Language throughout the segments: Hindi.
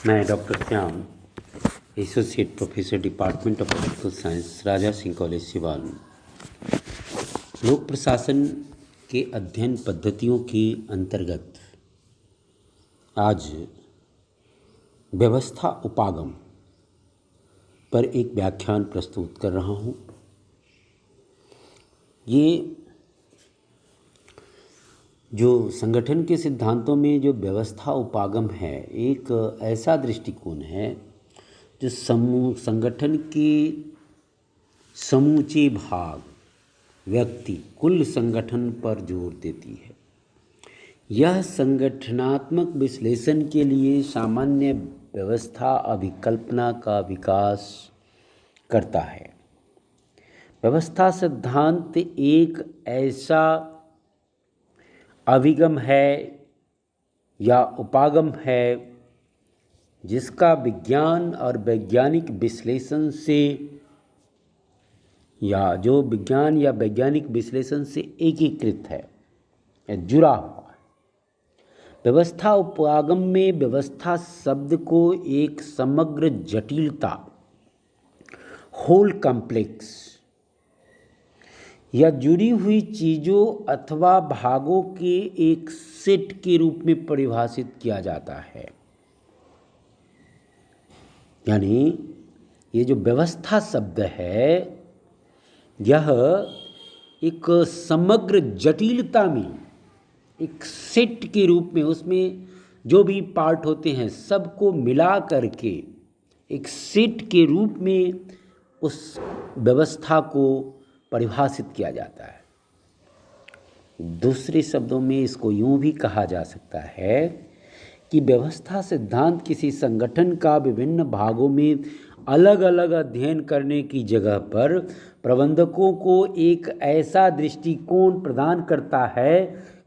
मैं doctor Shyam, associate professor department of political science, Raja Singh college Siwan, लोक प्रशासन के अध्ययन पद्धतियों के अंतर्गत आज व्यवस्था उपागम पर एक व्याख्यान प्रस्तुत कर रहा हूँ। ये जो संगठन के सिद्धांतों में जो व्यवस्था उपागम है, एक ऐसा दृष्टिकोण है जो संगठन के समूचे भाग, व्यक्ति, कुल संगठन पर जोर देती है। यह संगठनात्मक विश्लेषण के लिए सामान्य व्यवस्था अभिकल्पना का विकास करता है। व्यवस्था सिद्धांत एक ऐसा अभिगम है या उपागम है जिसका विज्ञान और वैज्ञानिक विश्लेषण से या जो विज्ञान या वैज्ञानिक विश्लेषण से एकीकृत है या जुड़ा हुआ है। व्यवस्था उपागम में व्यवस्था शब्द को एक समग्र जटिलता, होल कॉम्प्लेक्स या जुड़ी हुई चीज़ों अथवा भागों के एक सेट के रूप में परिभाषित किया जाता है। यानी ये जो व्यवस्था शब्द है, यह एक समग्र जटिलता में एक सेट के रूप में, उसमें जो भी पार्ट होते हैं सबको मिला करके एक सेट के रूप में उस व्यवस्था को परिभाषित किया जाता है। दूसरे शब्दों में इसको यूँ भी कहा जा सकता है कि व्यवस्था सिद्धांत किसी संगठन का विभिन्न भागों में अलग अलग अध्ययन करने की जगह पर प्रबंधकों को एक ऐसा दृष्टिकोण प्रदान करता है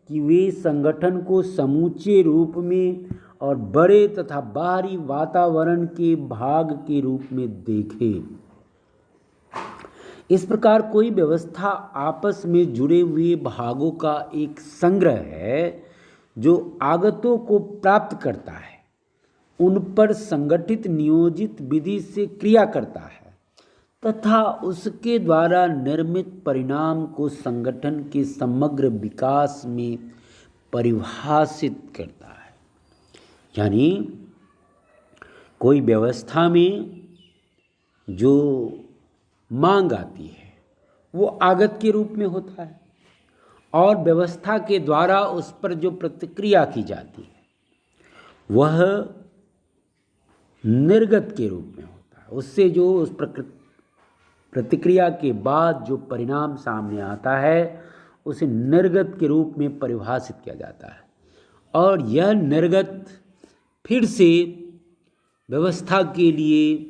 कि वे संगठन को समूचे रूप में और बड़े तथा बाहरी वातावरण के भाग के रूप में देखें। इस प्रकार कोई व्यवस्था आपस में जुड़े हुए भागों का एक संग्रह है जो आगतों को प्राप्त करता है, उन पर संगठित नियोजित विधि से क्रिया करता है तथा उसके द्वारा निर्मित परिणाम को संगठन के समग्र विकास में परिभाषित करता है। यानी कोई व्यवस्था में जो मांग आती है वो आगत के रूप में होता है और व्यवस्था के द्वारा उस पर जो प्रतिक्रिया की जाती है वह निर्गत के रूप में होता है। उससे जो उस प्रतिक्रिया के बाद जो परिणाम सामने आता है उसे निर्गत के रूप में परिभाषित किया जाता है और यह निर्गत फिर से व्यवस्था के लिए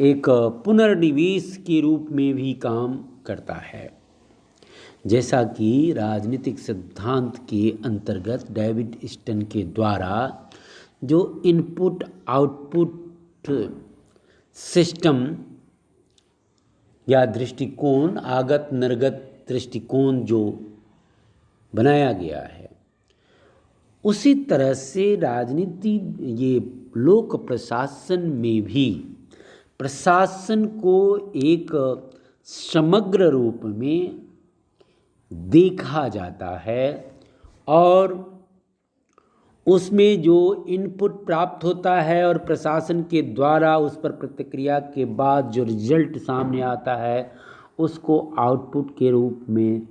एक पुनर्निवेश के रूप में भी काम करता है। जैसा कि राजनीतिक सिद्धांत के अंतर्गत डेविड स्टन के द्वारा जो इनपुट आउटपुट सिस्टम या दृष्टिकोण, आगत निर्गत दृष्टिकोण जो बनाया गया है, उसी तरह से राजनीति, ये लोक प्रशासन में भी प्रशासन को एक समग्र रूप में देखा जाता है और उसमें जो इनपुट प्राप्त होता है और प्रशासन के द्वारा उस पर प्रतिक्रिया के बाद जो रिजल्ट सामने आता है उसको आउटपुट के रूप में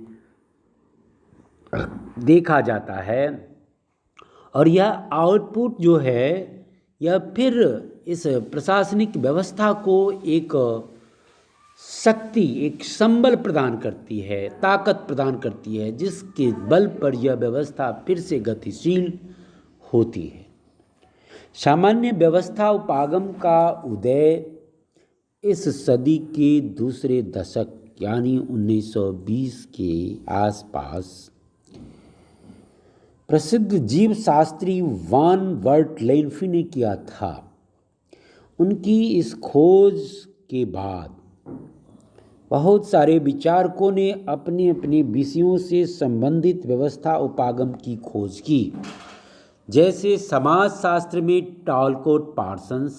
देखा जाता है। और यह आउटपुट जो है यह फिर इस प्रशासनिक व्यवस्था को एक शक्ति, एक संबल प्रदान करती है, ताकत प्रदान करती है, जिसके बल पर यह व्यवस्था फिर से गतिशील होती है। सामान्य व्यवस्था उपागम का उदय इस सदी के दूसरे दशक यानी 1920 के आसपास प्रसिद्ध जीव शास्त्री वान वर्ट लेन्फी ने किया था। उनकी इस खोज के बाद बहुत सारे विचारकों ने अपने अपने विषयों से संबंधित व्यवस्था उपागम की खोज की। जैसे समाजशास्त्र में टॉलकोट पार्सन्स,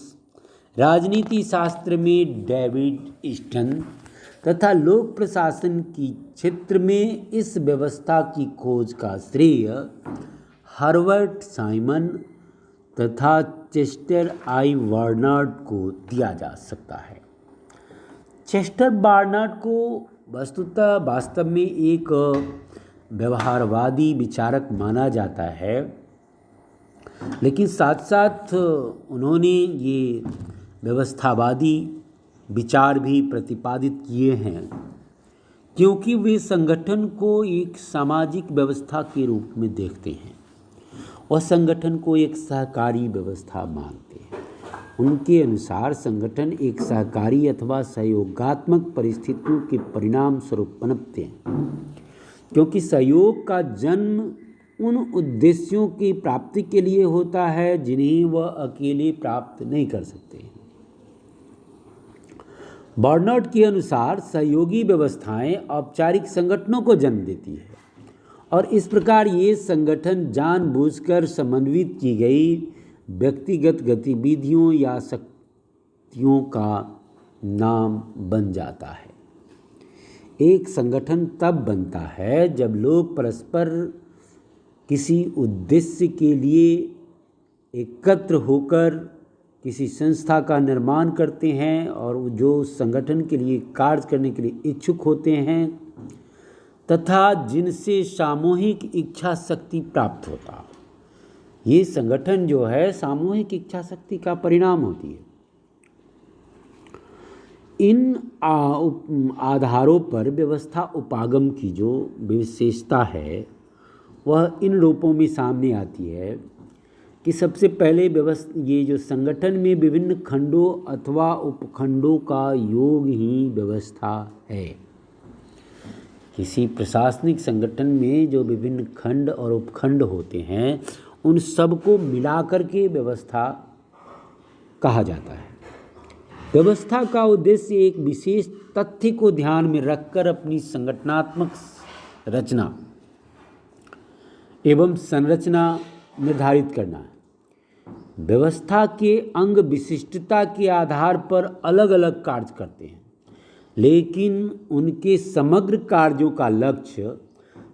राजनीति शास्त्र में डेविड ईस्टन तथा लोक प्रशासन की क्षेत्र में इस व्यवस्था की खोज का श्रेय हर्बर्ट साइमन तथा चेस्टर आई बार्नार्ड को दिया जा सकता है। चेस्टर बार्नार्ड को वस्तुतः वास्तव में एक व्यवहारवादी विचारक माना जाता है, लेकिन साथ साथ उन्होंने ये व्यवस्थावादी विचार भी प्रतिपादित किए हैं, क्योंकि वे संगठन को एक सामाजिक व्यवस्था के रूप में देखते हैं और संगठन को एक सहकारी व्यवस्था मानते हैं। उनके अनुसार संगठन एक सहकारी अथवा सहयोगात्मक परिस्थितियों के परिणाम स्वरूप पनपते हैं, क्योंकि सहयोग का जन्म उन उद्देश्यों की प्राप्ति के लिए होता है जिन्हें वह अकेले प्राप्त नहीं कर सकते। बार्नार्ड के अनुसार सहयोगी व्यवस्थाएं औपचारिक संगठनों को जन्म देती है और इस प्रकार ये संगठन जानबूझकर समन्वित की गई व्यक्तिगत गतिविधियों या शक्तियों का नाम बन जाता है। एक संगठन तब बनता है जब लोग परस्पर किसी उद्देश्य के लिए एकत्र होकर किसी संस्था का निर्माण करते हैं और जो संगठन के लिए कार्य करने के लिए इच्छुक होते हैं तथा जिनसे सामूहिक इच्छा शक्ति प्राप्त होता है। ये संगठन जो है सामूहिक इच्छा शक्ति का परिणाम होती है। इन आधारों पर व्यवस्था उपागम की जो विशेषता है वह इन रूपों में सामने आती है कि सबसे पहले ये जो संगठन में विभिन्न खंडों अथवा उपखंडों का योग ही व्यवस्था है। किसी प्रशासनिक संगठन में जो विभिन्न खंड और उपखंड होते हैं उन सबको मिलाकर के व्यवस्था कहा जाता है। व्यवस्था का उद्देश्य एक विशेष तथ्य को ध्यान में रखकर अपनी संगठनात्मक रचना एवं संरचना निर्धारित करना है। व्यवस्था के अंग विशिष्टता के आधार पर अलग अलग कार्य करते हैं, लेकिन उनके समग्र कार्यों का लक्ष्य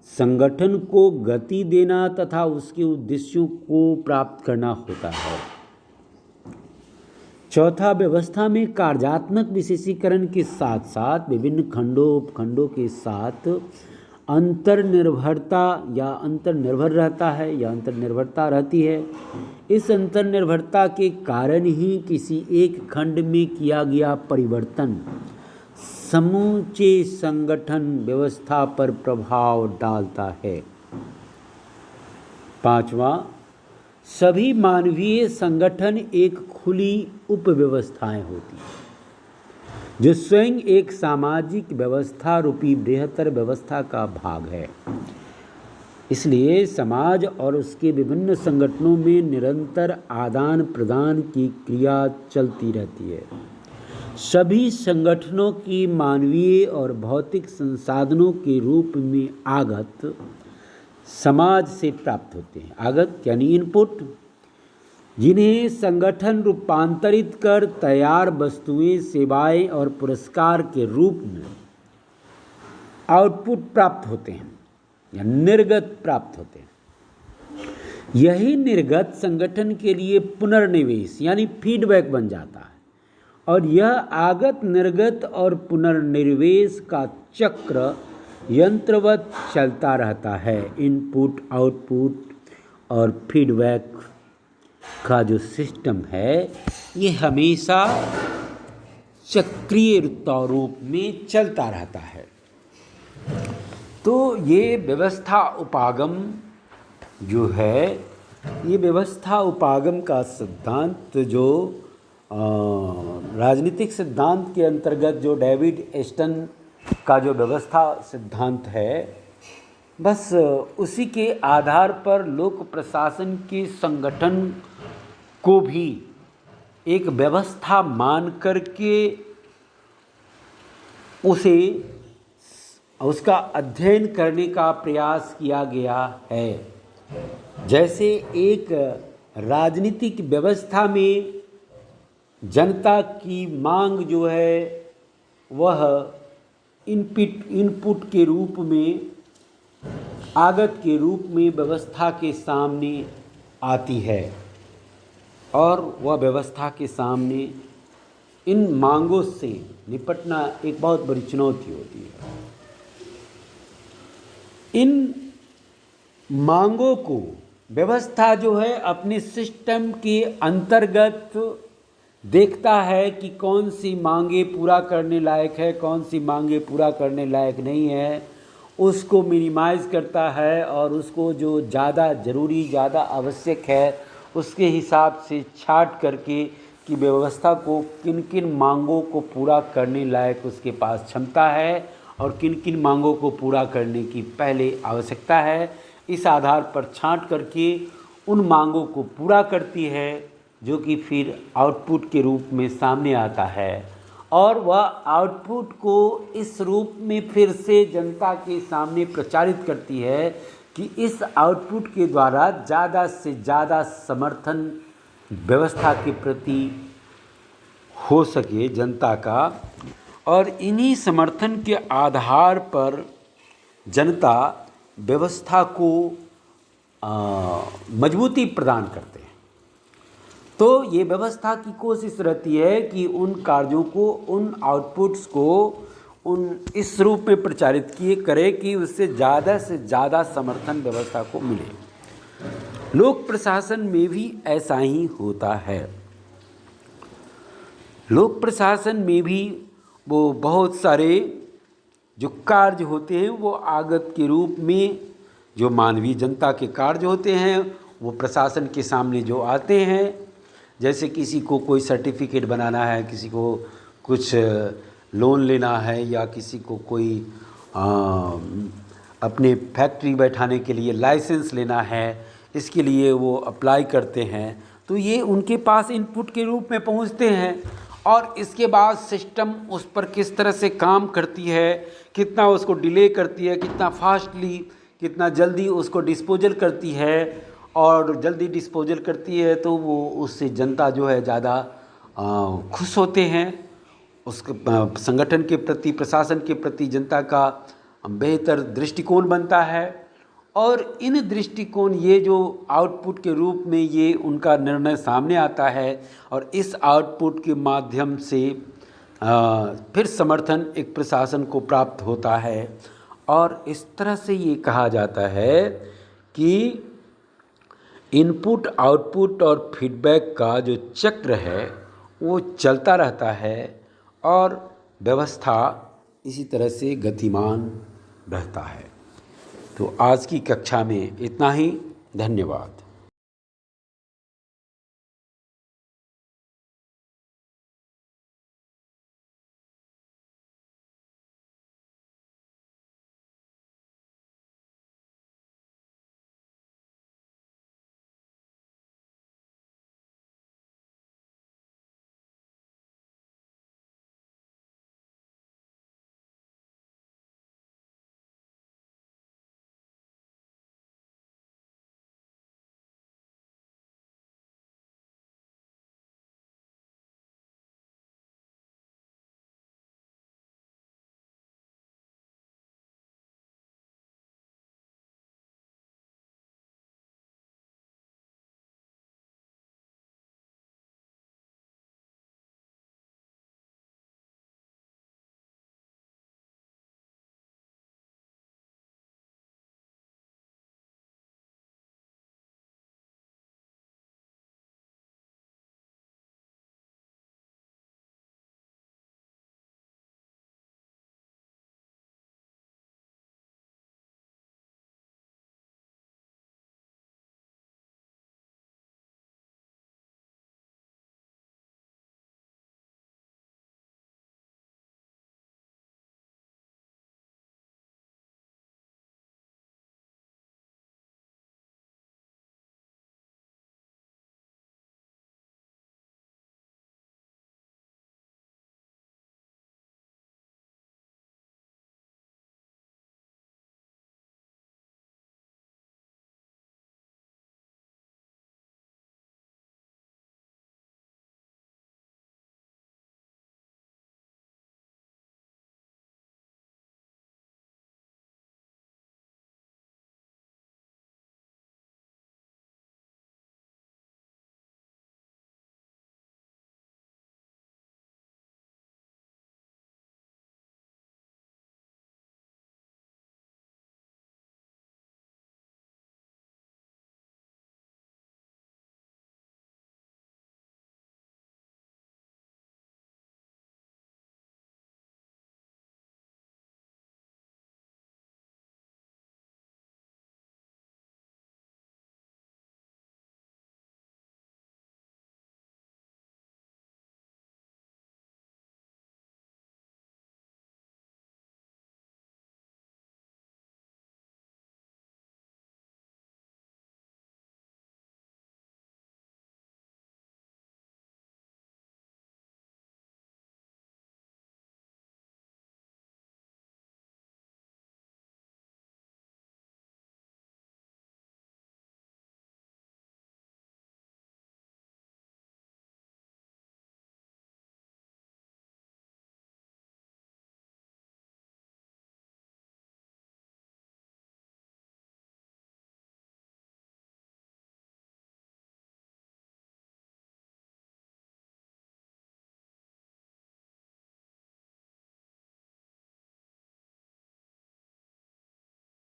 संगठन को गति देना तथा उसके उद्देश्यों को प्राप्त करना होता है। चौथा, व्यवस्था में कार्यात्मक विशेषीकरण के साथ साथ विभिन्न खंडों उपखंडों के साथ अंतर्निर्भरता या अंतर्निर्भर रहता है या अंतर्निर्भरता रहती है। इस अंतर्निर्भरता के कारण ही किसी एक खंड में किया गया परिवर्तन समूचे संगठन व्यवस्था पर प्रभाव डालता है। पांचवा, सभी मानवीय संगठन एक खुली उपव्यवस्थाएं होती हैं जो स्वयं एक सामाजिक व्यवस्था रूपी बृहत्तर व्यवस्था का भाग है। इसलिए समाज और उसके विभिन्न संगठनों में निरंतर आदान प्रदान की क्रिया चलती रहती है। सभी संगठनों की मानवीय और भौतिक संसाधनों के रूप में आगत समाज से प्राप्त होते हैं। आगत यानी इनपुट, जिन्हें संगठन रूपांतरित कर तैयार वस्तुएं, सेवाएं और पुरस्कार के रूप में आउटपुट प्राप्त होते हैं या निर्गत प्राप्त होते हैं। यही निर्गत संगठन के लिए पुनर्निवेश यानी फीडबैक बन जाता है और यह आगत, निर्गत और पुनर्निवेश का चक्र यंत्रवत चलता रहता है। इनपुट, आउटपुट और फीडबैक का जो सिस्टम है ये हमेशा चक्रीय रूप में चलता रहता है। तो ये व्यवस्था उपागम जो है, ये व्यवस्था उपागम का सिद्धांत जो राजनीतिक सिद्धांत के अंतर्गत जो डेविड ईस्टन का जो व्यवस्था सिद्धांत है, बस उसी के आधार पर लोक प्रशासन के संगठन को भी एक व्यवस्था मान करके उसका अध्ययन करने का प्रयास किया गया है। जैसे एक राजनीतिक व्यवस्था में जनता की मांग जो है वह इनपुट के रूप में, आगत के रूप में व्यवस्था के सामने आती है और वह व्यवस्था के सामने इन मांगों से निपटना एक बहुत बड़ी चुनौती होती है। इन मांगों को व्यवस्था जो है अपने सिस्टम के अंतर्गत देखता है कि कौन सी मांगे पूरा करने लायक है, कौन सी मांगे पूरा करने लायक नहीं है, उसको मिनिमाइज़ करता है और उसको जो ज़्यादा ज़रूरी, ज़्यादा आवश्यक है उसके हिसाब से छांट करके कि व्यवस्था को किन किन मांगों को पूरा करने लायक उसके पास क्षमता है और किन किन मांगों को पूरा करने की पहले आवश्यकता है, इस आधार पर छांट करके उन मांगों को पूरा करती है, जो कि फिर आउटपुट के रूप में सामने आता है और वह आउटपुट को इस रूप में फिर से जनता के सामने प्रचारित करती है कि इस आउटपुट के द्वारा ज़्यादा से ज़्यादा समर्थन व्यवस्था के प्रति हो सके जनता का, और इन्हीं समर्थन के आधार पर जनता व्यवस्था को मजबूती प्रदान करते हैं। तो ये व्यवस्था की कोशिश रहती है कि उन कार्यों को, उन आउटपुट्स को उन इस रूप में प्रचारित करे कि उससे ज़्यादा समर्थन व्यवस्था को मिले। लोक प्रशासन में भी ऐसा ही होता है। लोक प्रशासन में भी वो बहुत सारे जो कार्य होते हैं वो आगत के रूप में, जो मानवीय जनता के कार्य होते हैं वो प्रशासन के सामने जो आते हैं, जैसे किसी को कोई सर्टिफिकेट बनाना है, किसी को कुछ लोन लेना है या किसी को कोई अपने फैक्ट्री बैठाने के लिए लाइसेंस लेना है, इसके लिए वो अप्लाई करते हैं, तो ये उनके पास इनपुट के रूप में पहुंचते हैं और इसके बाद सिस्टम उस पर किस तरह से काम करती है, कितना उसको डिले करती है, कितना फास्टली, कितना जल्दी उसको डिस्पोजल करती है, और जल्दी डिस्पोजल करती है तो वो उससे जनता जो है ज़्यादा खुश होते हैं। उसके संगठन के प्रति, प्रशासन के प्रति जनता का बेहतर दृष्टिकोण बनता है और इन दृष्टिकोण, ये जो आउटपुट के रूप में ये उनका निर्णय सामने आता है और इस आउटपुट के माध्यम से फिर समर्थन एक प्रशासन को प्राप्त होता है। और इस तरह से ये कहा जाता है कि इनपुट, आउटपुट और फीडबैक का जो चक्र है वो चलता रहता है और व्यवस्था इसी तरह से गतिमान रहता है। तो आज की कक्षा में इतना ही। धन्यवाद।